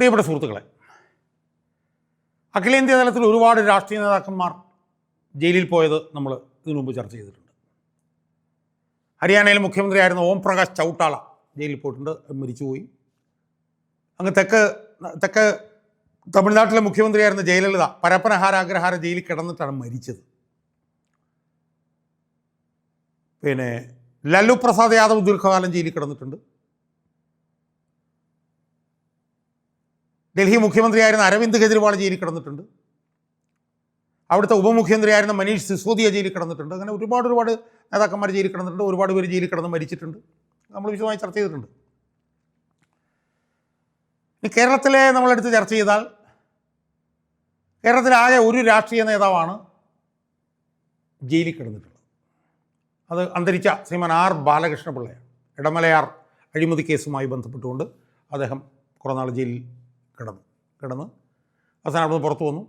പ്രിയപ്പെട്ട സുഹൃത്തുക്കളെ, അഖിലേന്ത്യാ തലത്തിൽ ഒരുപാട് രാഷ്ട്രീയ നേതാക്കന്മാർ ജയിലിൽ പോയത് നമ്മൾ ഇതിനു മുമ്പ് ചർച്ച ചെയ്തിട്ടുണ്ട്. ഹരിയാനയിൽ മുഖ്യമന്ത്രിയായിരുന്ന ഓം പ്രകാശ് ചൗട്ടാള ജയിലിൽ പോയിട്ടുണ്ട്, മരിച്ചുപോയി. അങ്ങ് തെക്ക് തമിഴ്നാട്ടിലെ മുഖ്യമന്ത്രിയായിരുന്ന ജയലളിത പരപ്പനഹാര ജയിലിൽ കിടന്നിട്ടാണ് മരിച്ചത്. പിന്നെ ലല്ലു പ്രസാദ് യാദവ് ദീർഘകാലം ജയിലിൽ കിടന്നിട്ടുണ്ട്. ഡൽഹി മുഖ്യമന്ത്രിയായിരുന്ന അരവിന്ദ് കെജ്രിവാൾ ജയിലിൽ കിടന്നിട്ടുണ്ട്. അവിടുത്തെ ഉപമുഖ്യമന്ത്രിയായിരുന്ന മനീഷ് സിസോദിയ ജയിലിൽ കിടന്നിട്ടുണ്ട്. അങ്ങനെ ഒരുപാട് നേതാക്കന്മാർ ജയിലിൽ കിടന്നിട്ടുണ്ട്. ഒരുപാട് പേര് ജയിലിൽ കിടന്ന് മരിച്ചിട്ടുണ്ട്. നമ്മൾ വിശദമായി ചർച്ച ചെയ്തിട്ടുണ്ട്. ഇനി കേരളത്തിലെ നമ്മളെടുത്ത് ചർച്ച ചെയ്താൽ കേരളത്തിലാകെ ഒരു രാഷ്ട്രീയ നേതാവാണ് ജയിലിൽ കിടന്നിട്ടുള്ളത്. അത് അന്തരിച്ച ശ്രീമാൻ ആർ ബാലകൃഷ്ണപിള്ളയാണ്. ഇടമലയാർ അഴിമതി കേസുമായി ബന്ധപ്പെട്ടുകൊണ്ട് അദ്ദേഹം കുറേ നാൾ ജയിലിൽ കിടന്ന് അവസാനം അവിടുന്ന് പുറത്തു വന്നു.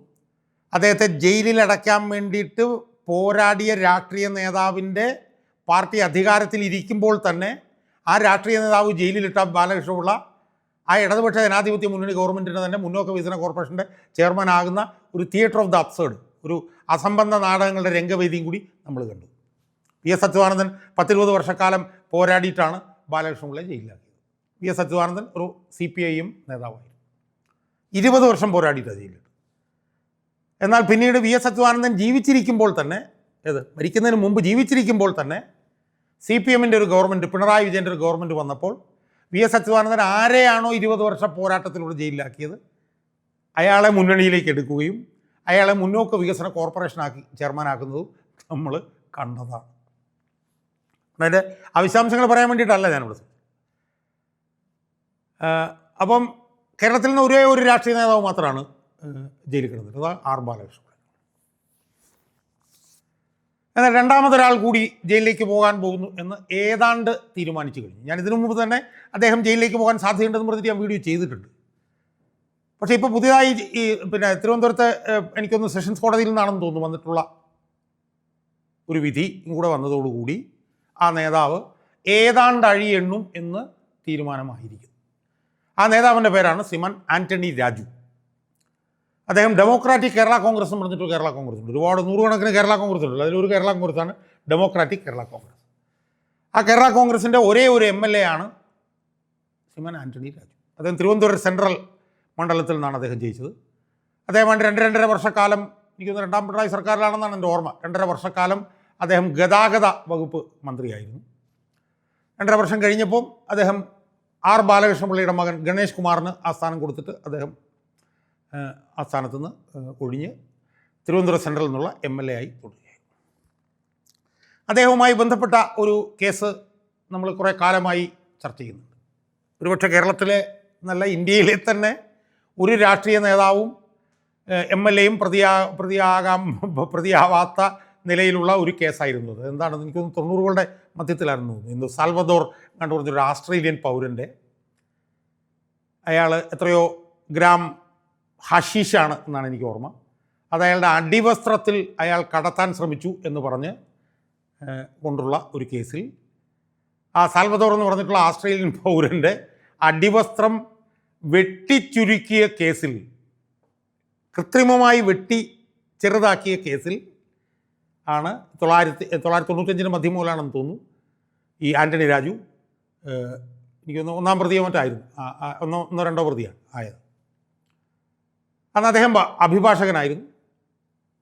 അദ്ദേഹത്തെ ജയിലിലടയ്ക്കാൻ വേണ്ടിയിട്ട് പോരാടിയ രാഷ്ട്രീയ നേതാവിൻ്റെ പാർട്ടി അധികാരത്തിലിരിക്കുമ്പോൾ തന്നെ ആ രാഷ്ട്രീയ നേതാവ് ജയിലിലിട്ട ബാലകൃഷ്ണപിള്ള ആ ഇടതുപക്ഷ ജനാധിപത്യ മുന്നണി ഗവൺമെൻറ്റിൻ്റെ തന്നെ മുന്നോക്ക വികസന കോർപ്പറേഷൻ്റെ ചെയർമാനാകുന്ന ഒരു തിയേറ്റർ ഓഫ് ദ അബ്സേർഡ്, ഒരു അസംബന്ധ നാടകങ്ങളുടെ രംഗവേദിയും കൂടി നമ്മൾ കണ്ടു. വി.എസ്. അച്യുതാനന്ദൻ 10-20 വർഷക്കാലം പോരാടിയിട്ടാണ് ബാലകൃഷ്ണപിള്ളയെ ജയിലിലാക്കിയത്. വി.എസ്. അച്യുതാനന്ദൻ ഒരു CPIM നേതാവായിരുന്നു. 20 വർഷം പോരാടിയിട്ടാണ് ജയിലിൽ. എന്നാൽ പിന്നീട് വി.എസ്. അച്യുതാനന്ദൻ ജീവിച്ചിരിക്കുമ്പോൾ തന്നെ, മരിക്കുന്നതിന് മുമ്പ് ജീവിച്ചിരിക്കുമ്പോൾ തന്നെ CPMൻ്റെ ഒരു ഗവൺമെൻറ്, പിണറായി വിജയൻ്റെ ഒരു ഗവൺമെൻറ് വന്നപ്പോൾ വി.എസ്. അച്യുതാനന്ദൻ ആരെയാണോ 20 വർഷം പോരാട്ടത്തിലൂടെ ജയിലിലാക്കിയത് അയാളെ മുന്നണിയിലേക്ക് എടുക്കുകയും അയാളെ മുന്നോക്ക വികസന കോർപ്പറേഷനാക്കി ചെയർമാനാക്കുന്നതും നമ്മൾ കണ്ടതാണ്. അതിൻ്റെ വിശദാംശങ്ങൾ പറയാൻ വേണ്ടിയിട്ടല്ല ഞാനിവിടെ. അപ്പം കേരളത്തിൽ നിന്ന് ഒരേ ഒരു രാഷ്ട്രീയ നേതാവ് മാത്രമാണ് ജയിലിൽ കിടന്നിട്ട്, ആർ ബാലകൃഷ്ണൻ. എന്നാൽ രണ്ടാമതൊരാൾ കൂടി ജയിലിലേക്ക് പോകാൻ പോകുന്നു എന്ന് ഏതാണ്ട് തീരുമാനിച്ചു കഴിഞ്ഞു. ഞാൻ ഇതിനു മുമ്പ് തന്നെ അദ്ദേഹം ജയിലിലേക്ക് പോകാൻ സാധ്യതയുണ്ടെന്ന് പറഞ്ഞിട്ട് ഞാൻ വീഡിയോ ചെയ്തിട്ടുണ്ട്. പക്ഷേ ഇപ്പോൾ പുതിയതായി തിരുവനന്തപുരത്ത് എനിക്കൊന്ന് സെഷൻസ് കോടതിയിൽ നിന്നാണെന്ന് തോന്നുന്നു വന്നിട്ടുള്ള ഒരു വിധി കൂടെ വന്നതോടുകൂടി ആ നേതാവ് ഏതാണ്ട് അഴിയെണ്ണും എന്ന് തീരുമാനമായിരിക്കും. ആ നേതാവിൻ്റെ പേരാണ് ശ്രീമാൻ ആൻ്റണി രാജു. അദ്ദേഹം ഡെമോക്രാറ്റിക് കേരള കോൺഗ്രസ് എന്ന് പറഞ്ഞിട്ട് കേരള കോൺഗ്രസ് ഉണ്ട്. ഒരുപാട് നൂറുകണക്കിന് കേരള കോൺഗ്രസ് ഉണ്ട്. അതിലൊരു കേരള കോൺഗ്രസ്സാണ് ഡെമോക്രാറ്റിക് കേരള കോൺഗ്രസ്. ആ കേരള കോൺഗ്രസിൻ്റെ ഒരേ ഒരു MLA ആണ് ശ്രീമാൻ ആൻ്റണി രാജു. അദ്ദേഹം തിരുവനന്തപുരം സെൻട്രൽ മണ്ഡലത്തിൽ നിന്നാണ് അദ്ദേഹം ജയിച്ചത്. അദ്ദേഹം 2.5 വർഷക്കാലം, എനിക്കൊന്ന് രണ്ടാം പിണറായി സർക്കാരിലാണെന്നാണ് എൻ്റെ ഓർമ്മ, 2.5 വർഷക്കാലം അദ്ദേഹം ഗതാഗത വകുപ്പ് മന്ത്രിയായിരുന്നു. 2.5 വർഷം കഴിഞ്ഞപ്പോൾ അദ്ദേഹം ആർ ബാലകൃഷ്ണപിള്ളയുടെ മകൻ ഗണേഷ് കുമാറിന് ആ സ്ഥാനം കൊടുത്തിട്ട് അദ്ദേഹം ആ സ്ഥാനത്ത് നിന്ന് ഒഴിഞ്ഞ് തിരുവനന്തപുരം സെൻട്രൽ നിന്നുള്ള MLA ആയി തുടരുകയായിരുന്നു. അദ്ദേഹവുമായി ബന്ധപ്പെട്ട ഒരു കേസ് നമ്മൾ കുറേ കാലമായി ചർച്ച ചെയ്യുന്നുണ്ട്. ഒരുപക്ഷെ കേരളത്തിലെ നല്ല ഇന്ത്യയിലെ തന്നെ ഒരു രാഷ്ട്രീയ നേതാവും MLAയും പ്രതിയാവാത്ത നിലയിലുള്ള ഒരു കേസായിരുന്നു അത്. എന്താണെന്ന് എനിക്കൊന്ന് 90കളുടെ മധ്യത്തിലായിരുന്നു തോന്നുന്നു. സാൽവദോർ കണ്ടു പറഞ്ഞൊരു ആസ്ട്രേലിയൻ പൗരൻ്റെ, അയാൾ എത്രയോ ഗ്രാം ഹഷീഷാണ് എന്നാണ് എനിക്ക് ഓർമ്മ, അത് അയാളുടെ അടിവസ്ത്രത്തിൽ അയാൾ കടത്താൻ ശ്രമിച്ചു എന്ന് പറഞ്ഞ് കൊണ്ടുള്ള ഒരു കേസിൽ ആ സാൽവദോർ എന്ന് പറഞ്ഞിട്ടുള്ള ആസ്ട്രേലിയൻ പൗരൻ്റെ അടിവസ്ത്രം വെട്ടിച്ചുരുക്കിയ കേസിൽ, കൃത്രിമമായി വെട്ടി ചെറുതാക്കിയ കേസിൽ ആണ് 1995 മധ്യമൂലാണെന്ന് തോന്നുന്നു ഈ ആൻ്റണി രാജു, എനിക്കൊന്ന് 1-ാം പ്രതിയോ മറ്റായിരുന്നു, 1-2 പ്രതിയാണ് ആയത്. അന്ന് അദ്ദേഹം അഭിഭാഷകനായിരുന്നു.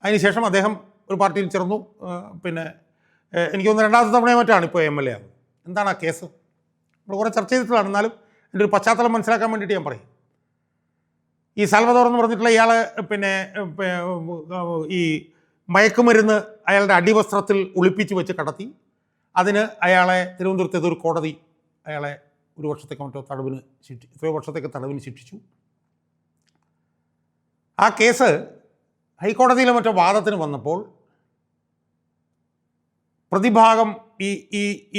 അതിനുശേഷം അദ്ദേഹം ഒരു പാർട്ടിയിൽ ചേർന്നു. എനിക്കൊന്ന് 2ാമത്തെ തവണയോ മറ്റാണ് ഇപ്പോൾ MLA ആകുന്നത്. എന്താണ് ആ കേസ്? നമ്മൾ കുറേ ചർച്ച ചെയ്തിട്ടുള്ളതാണ്. എന്നാലും എൻ്റെ ഒരു പശ്ചാത്തലം മനസ്സിലാക്കാൻ വേണ്ടിയിട്ട് ഞാൻ പറയും. ഈ സാൽവദോർ എന്ന് പറഞ്ഞിട്ടുള്ള ഇയാൾ ഈ മയക്കുമരുന്ന് അയാളുടെ അടിവസ്ത്രത്തിൽ ഒളിപ്പിച്ച് വെച്ച് കടത്തി. അതിന് അയാളെ തിരുവനന്തപുരത്ത് ഏതൊരു കോടതി അയാളെ 1 വർഷത്തേക്ക് മറ്റോ എത്രയോ വർഷത്തേക്ക് തടവിന് ശിക്ഷിച്ചു. ആ കേസ് ഹൈക്കോടതിയിലെ മറ്റോ വാദത്തിന് വന്നപ്പോൾ പ്രതിഭാഗം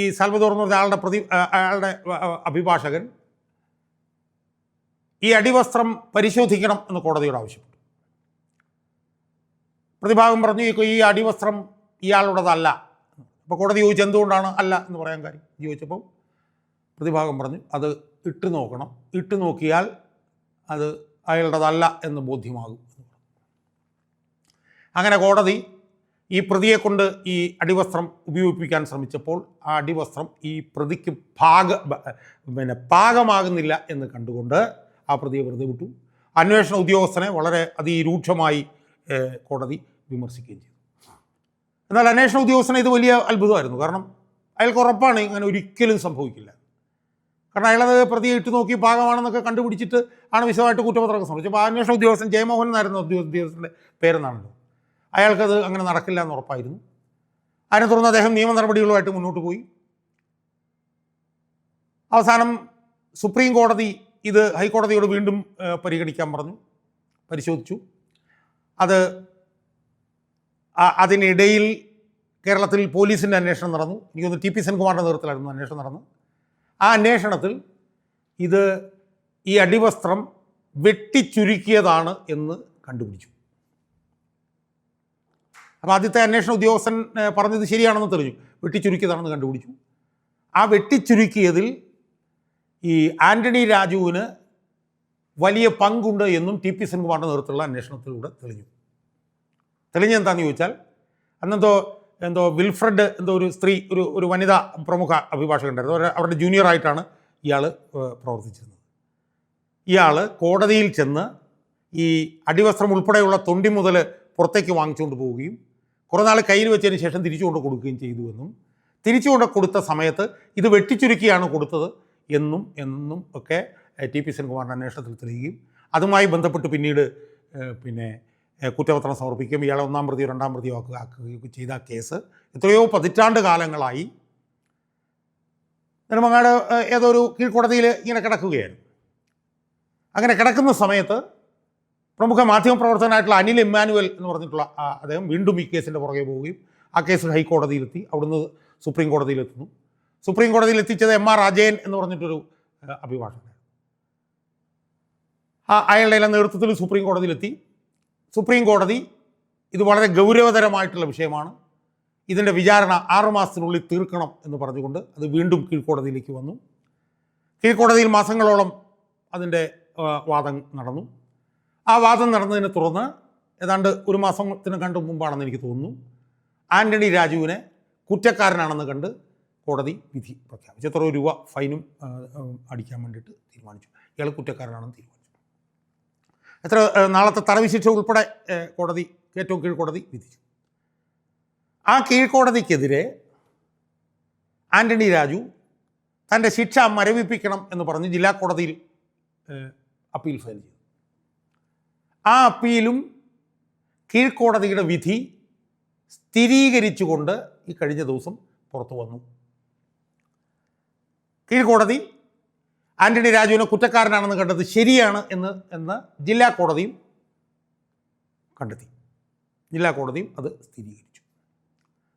ഈ സാൽവദോർ എന്ന് പറഞ്ഞ അയാളുടെ അഭിഭാഷകൻ ഈ അടിവസ്ത്രം പരിശോധിക്കണം എന്ന് കോടതിയോട് ആവശ്യപ്പെട്ടു. പ്രതിഭാഗം പറഞ്ഞു ഈ അടിവസ്ത്രം ഇയാളുടേതല്ല. അപ്പോൾ കോടതി ചോദിച്ചു എന്തുകൊണ്ടാണ് അല്ല എന്ന് പറയാൻ കാര്യം ചോദിച്ചപ്പോൾ പ്രതിഭാഗം പറഞ്ഞു അത് ഇട്ട് നോക്കണം, ഇട്ട് നോക്കിയാൽ അത് അയാളുടേതല്ല എന്ന് ബോധ്യമാകും. അങ്ങനെ കോടതി ഈ പ്രതിയെ കൊണ്ട് ഈ അടിവസ്ത്രം ഉപയോഗിപ്പിക്കാൻ ശ്രമിച്ചപ്പോൾ ആ അടിവസ്ത്രം ഈ പ്രതിക്ക് പാകമാകുന്നില്ല എന്ന് കണ്ടുകൊണ്ട് ആ പ്രതിയെ വെറുതെ വിട്ടു. അന്വേഷണ ഉദ്യോഗസ്ഥനെ വളരെ അതിരൂക്ഷമായി കോടതി വിമർശിക്കുകയും ചെയ്തു. എന്നാൽ അന്വേഷണ ഉദ്യോഗസ്ഥന് ഇത് വലിയ അത്ഭുതമായിരുന്നു. കാരണം അയാൾക്ക് ഉറപ്പാണ് ഇങ്ങനെ ഒരിക്കലും സംഭവിക്കില്ല. കാരണം അയാളത് പ്രതിയെ ഇട്ട് നോക്കി പാകമാണെന്നൊക്കെ കണ്ടുപിടിച്ചിട്ട് ആണ് വിശദമായിട്ട് കുറ്റപത്രമൊക്കെ സമർപ്പിച്ചത്. അപ്പോൾ അന്വേഷണ ഉദ്യോഗസ്ഥൻ ജയമോഹൻ എന്നായിരുന്നു ഉദ്യോഗസ്ഥൻ്റെ പേരെന്നാണല്ലോ. അയാൾക്കത് അങ്ങനെ നടക്കില്ല എന്ന് ഉറപ്പായിരുന്നു. അതിനെ തുടർന്ന് അദ്ദേഹം നിയമ നടപടികളുമായിട്ട് മുന്നോട്ട് പോയി. അവസാനം സുപ്രീം കോടതി ഇത് ഹൈക്കോടതിയോട് വീണ്ടും പരിഗണിക്കാൻ പറഞ്ഞു, പരിശോധിച്ചു. അതിനിടയിൽ കേരളത്തിൽ പോലീസിൻ്റെ അന്വേഷണം നടന്നു. എനിക്കൊന്ന് ടി പി സെൻകുമാറിൻ്റെ നേതൃത്വത്തിലായിരുന്നു അന്വേഷണം നടന്നു. ആ അന്വേഷണത്തിൽ ഈ അടിവസ്ത്രം വെട്ടിച്ചുരുക്കിയതാണ് എന്ന് കണ്ടുപിടിച്ചു. അപ്പോൾ ആദ്യത്തെ അന്വേഷണ ഉദ്യോഗസ്ഥൻ പറഞ്ഞത് ശരിയാണെന്ന് തെളിഞ്ഞു. വെട്ടിച്ചുരുക്കിയതാണെന്ന് കണ്ടുപിടിച്ചു. ആ വെട്ടിച്ചുരുക്കിയതിൽ ഈ ആൻ്റണി രാജുവിന് വലിയ പങ്കുണ്ട് എന്നും ടി പി സെൻകുമാറിൻ്റെ നേതൃത്വത്തിലുള്ള അന്വേഷണത്തിലൂടെ തെളിഞ്ഞെന്താണെന്ന് ചോദിച്ചാൽ, എന്തോ വിൽഫ്രഡ് ഒരു സ്ത്രീ, ഒരു വനിതാ പ്രമുഖ അഭിഭാഷകനുണ്ടായിരുന്നു. അവരുടെ ജൂനിയറായിട്ടാണ് ഇയാൾ പ്രവർത്തിച്ചിരുന്നത്. ഇയാൾ കോടതിയിൽ ചെന്ന് ഈ അടിവസ്ത്രം ഉൾപ്പെടെയുള്ള തൊണ്ടി മുതൽ പുറത്തേക്ക് വാങ്ങിച്ചുകൊണ്ട് പോവുകയും കുറേ നാൾ കയ്യിൽ വെച്ചതിന് ശേഷം തിരിച്ചുകൊണ്ട് കൊടുക്കുകയും ചെയ്തുവെന്നും, തിരിച്ചുകൊണ്ട് കൊടുത്ത സമയത്ത് ഇത് വെട്ടിച്ചുരുക്കിയാണ് കൊടുത്തത് എന്നും ഒക്കെ ടി പി സെൻകുമാറിൻ്റെ അന്വേഷണത്തിൽ തെളിയുകയും അതുമായി ബന്ധപ്പെട്ട് പിന്നീട് കുറ്റപത്രം സമർപ്പിക്കുകയും ഇയാളെ 1-ാം പ്രതിയോ 2-ാം പ്രതിയോ ആക്കുകയൊക്കെ ചെയ്ത കേസ് എത്രയോ പതിറ്റാണ്ട് കാലങ്ങളായി നെടുമങ്ങാട് ഏതൊരു കീഴ്ക്കോടതിയിൽ ഇങ്ങനെ കിടക്കുകയായിരുന്നു. അങ്ങനെ കിടക്കുന്ന സമയത്ത് പ്രമുഖ മാധ്യമപ്രവർത്തകനായിട്ടുള്ള അനിൽ ഇമ്മാനുവൽ എന്ന് പറഞ്ഞിട്ടുള്ള അദ്ദേഹം വീണ്ടും ഈ കേസിൻ്റെ പുറകെ പോവുകയും ആ കേസ് ഹൈക്കോടതിയിലെത്തി. അവിടുന്ന് സുപ്രീം കോടതിയിലെത്തുന്നു. സുപ്രീം കോടതിയിൽ എത്തിച്ചത് MR അജയൻ എന്ന് പറഞ്ഞിട്ടൊരു അഭിഭാഷകനാണ്. അയാളുടെ നേതൃത്വത്തിൽ സുപ്രീം കോടതിയിലെത്തി. സുപ്രീം കോടതി ഇത് വളരെ ഗൗരവതരമായിട്ടുള്ള വിഷയമാണ്, ഇതിൻ്റെ വിചാരണ 6 മാസത്തിനുള്ളിൽ തീർക്കണം എന്ന് പറഞ്ഞുകൊണ്ട് അത് വീണ്ടും കീഴ്ക്കോടതിയിലേക്ക് വന്നു. കീഴ്ക്കോടതിയിൽ മാസങ്ങളോളം അതിൻ്റെ വാദം നടന്നു. ആ വാദം നടന്നതിനെ തുടർന്ന് ഏതാണ്ട് 1 മാസത്തിന് കണ്ട് മുമ്പാണെന്ന് എനിക്ക് തോന്നുന്നു, ആൻ്റണി രാജുവിനെ കുറ്റക്കാരനാണെന്ന് കണ്ട് കോടതി വിധി പ്രഖ്യാപിച്ചു. എത്ര രൂപ ഫൈനും അടിക്കാൻ വേണ്ടിയിട്ട് തീരുമാനിച്ചു. ഇയാൾ കുറ്റക്കാരനാണെന്ന് തീരുമാനിച്ചു. എത്ര നാളത്തെ തടവ് ശിക്ഷ ഉൾപ്പെടെ കോടതി, ഏറ്റവും കീഴ്ക്കോടതി വിധിച്ചു. ആ കീഴ്ക്കോടതിക്കെതിരെ ആൻ്റണി രാജു തൻ്റെ ശിക്ഷ മരവിപ്പിക്കണം എന്ന് പറഞ്ഞ് ജില്ലാ കോടതിയിൽ അപ്പീൽ ഫയൽ ചെയ്തു. ആ അപ്പീലും കീഴ്ക്കോടതിയുടെ വിധി സ്ഥിരീകരിച്ചുകൊണ്ട് ഈ കഴിഞ്ഞ ദിവസം പുറത്തു വന്നു. കീഴ്ക്കോടതി ആൻ്റണി രാജുവിനെ കുറ്റക്കാരനാണെന്ന് കണ്ടത് ശരിയാണ് എന്ന് ജില്ലാ കോടതിയും കണ്ടെത്തി. ജില്ലാ കോടതിയും അത് സ്ഥിരീകരിച്ചു.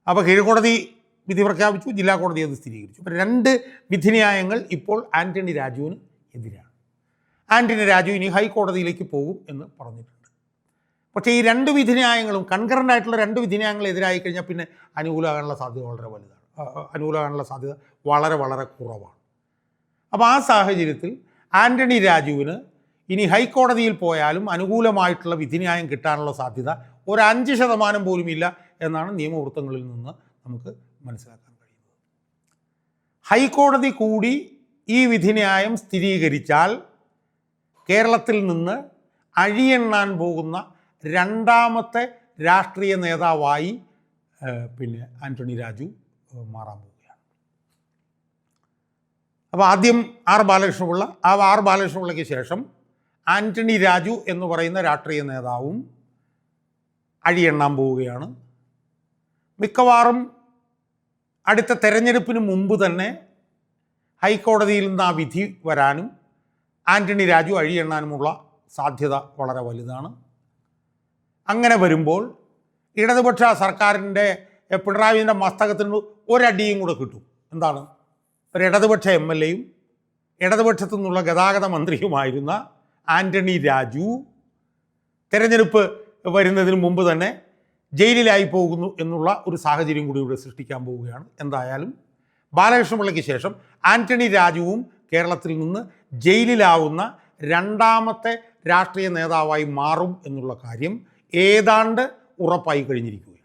അപ്പോൾ കീഴ്ക്കോടതി വിധി പ്രഖ്യാപിച്ചു, ജില്ലാ കോടതി അത് സ്ഥിരീകരിച്ചു. അപ്പോൾ 2 വിധിന്യായങ്ങൾ ഇപ്പോൾ ആൻ്റണി രാജുവിന് എതിരാണ്. ആൻ്റണി രാജു ഇനി ഹൈക്കോടതിയിലേക്ക് പോകും എന്ന് പറഞ്ഞിട്ടുണ്ട്. പക്ഷേ ഈ 2 വിധിന്യായങ്ങളും കൺകറൻ്റായിട്ടുള്ള 2 വിധിന്യായങ്ങൾ എതിരായി കഴിഞ്ഞാൽ പിന്നെ അനുകൂലമാകാനുള്ള സാധ്യത വളരെ വലുതാണ്. അനുകൂലമാകാനുള്ള സാധ്യത വളരെ വളരെ കുറവാണ്. അപ്പോൾ ആ സാഹചര്യത്തിൽ ആൻ്റണി രാജുവിന് ഇനി ഹൈക്കോടതിയിൽ പോയാലും അനുകൂലമായിട്ടുള്ള വിധിന്യായം കിട്ടാനുള്ള സാധ്യത 5% പോലും ഇല്ല എന്നാണ് നിയമവൃത്തങ്ങളിൽ നിന്ന് നമുക്ക് മനസ്സിലാക്കാൻ കഴിയുന്നത്. ഹൈക്കോടതി കൂടി ഈ വിധിന്യായം സ്ഥിരീകരിച്ചാൽ കേരളത്തിൽ നിന്ന് അഴിയെണ്ണാൻ പോകുന്ന 2ാമത്തെ രാഷ്ട്രീയ നേതാവായി ആൻ്റണി രാജു മാറാൻ പോവുകയാണ്. അപ്പോൾ ആദ്യം ബാലകൃഷ്ണപിള്ള, ബാലകൃഷ്ണപിള്ളയ്ക്ക് ശേഷം ആൻ്റണി രാജു എന്ന് പറയുന്ന രാഷ്ട്രീയ നേതാവും അഴിയെണ്ണാൻ പോവുകയാണ്. മിക്കവാറും അടുത്ത തെരഞ്ഞെടുപ്പിന് മുമ്പ് തന്നെ ഹൈക്കോടതിയിൽ നിന്ന് ആ വിധി വരാനും ആൻ്റണി രാജു അഴിയെണ്ണാനുമുള്ള സാധ്യത വളരെ വലുതാണ്. അങ്ങനെ വരുമ്പോൾ ഇടതുപക്ഷ സർക്കാരിൻ്റെ പിണറായിൻ്റെ മസ്തകത്തിന് ഒരടിയും കൂടെ കിട്ടും. എന്താണ്? ഒരു ഇടതുപക്ഷ MLA-യും ഇടതുപക്ഷത്തു നിന്നുള്ള ഗതാഗത മന്ത്രിയുമായിരുന്ന ആൻ്റണി രാജു തെരഞ്ഞെടുപ്പ് വരുന്നതിന് മുമ്പ് തന്നെ ജയിലിലായി പോകുന്നു എന്നുള്ള ഒരു സാഹചര്യം കൂടി ഇവിടെ സൃഷ്ടിക്കാൻ പോവുകയാണ്. എന്തായാലും ബാലകൃഷ്ണപിള്ളയ്ക്ക് ശേഷം ആൻ്റണി രാജുവും കേരളത്തിൽ നിന്ന് ജയിലിലാവുന്ന 2ാമത്തെ രാഷ്ട്രീയ നേതാവായി മാറും എന്നുള്ള കാര്യം ഏതാണ്ട് ഉറപ്പായി കഴിഞ്ഞിരിക്കുകയാണ്.